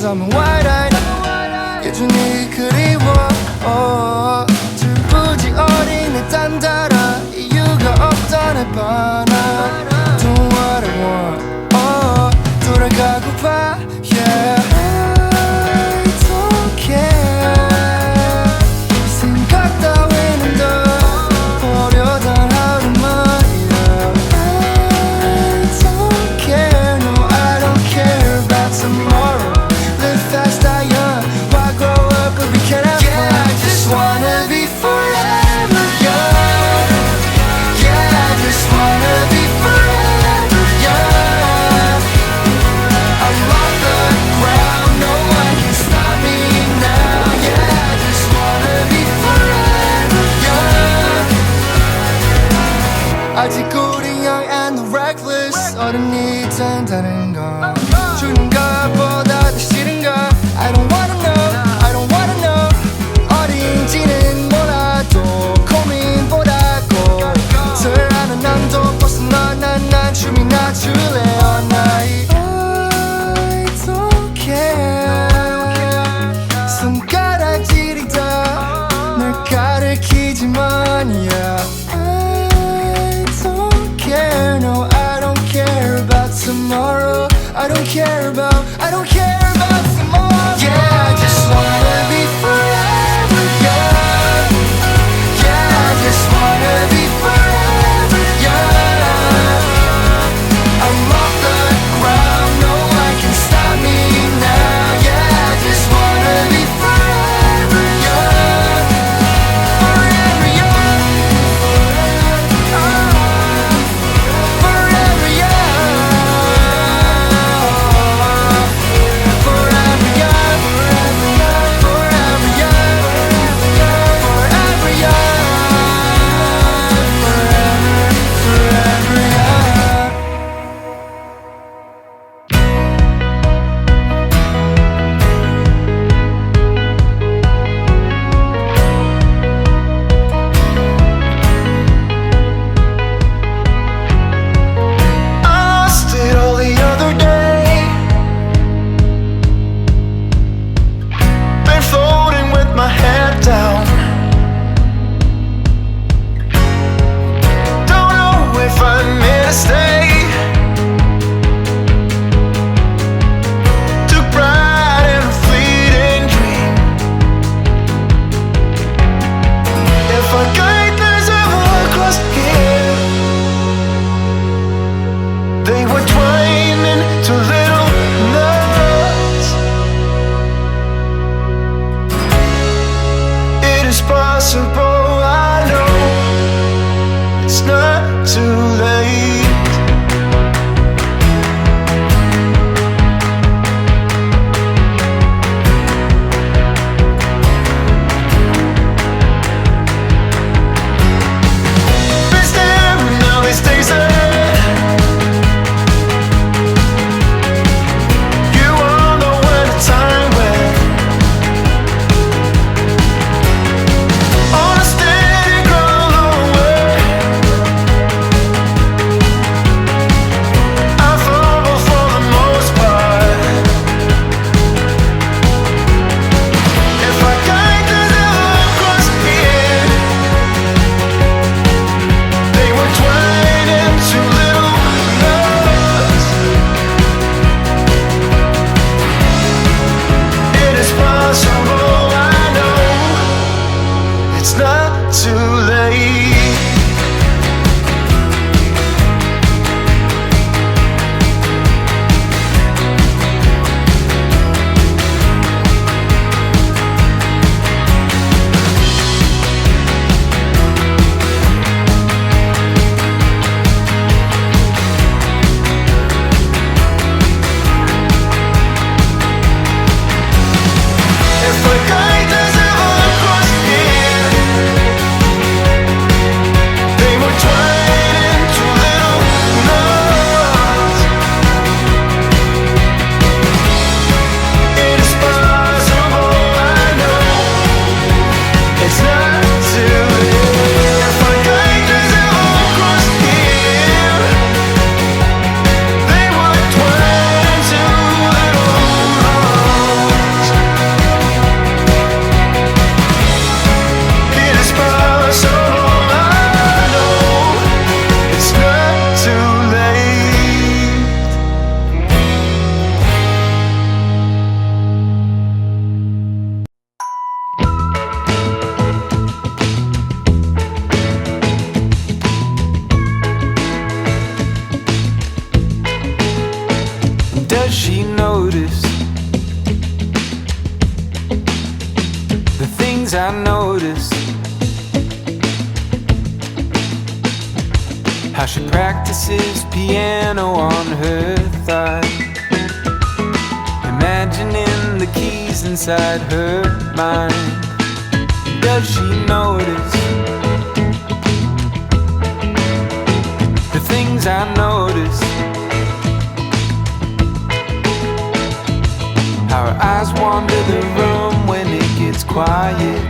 점은 wide-eyed 여전히 그리워 슬프지 어린 내 딴 달아 이유가 없던 해봐나 Don't what I want 돌아가고파 yeah I don't care 생각 따위는 더 버려던 하루만 yeah I don't care no I don't care about tomorrow live fast die young why grow up if we can't have fun yeah I just wanna be forever young yeah I just wanna be forever young I'm off the ground no one can stop me now yeah I just wanna be forever young 아직 우린 young and reckless 어른이 된다는 건 주는 것보다 더 싫은 걸 I don't wanna know I don't wanna know 어딘지는 몰라도 고민보다고 설하는 남도 벗어나 난 춤이나 출래 all night I don't care 손가락질이 다널 가리키지만 yeah I don't care no I don't care about tomorrow I don't care about tomorrow yeah I just wanna be forever young yeah I just wanna be forever young I'm off the ground no one can stop me now yeah I just wanna be forever young forever young forever young notice how she practices piano on her thigh, imagining the keys inside her mind. Does she notice the things I notice? How her eyes wander the room when it gets quiet,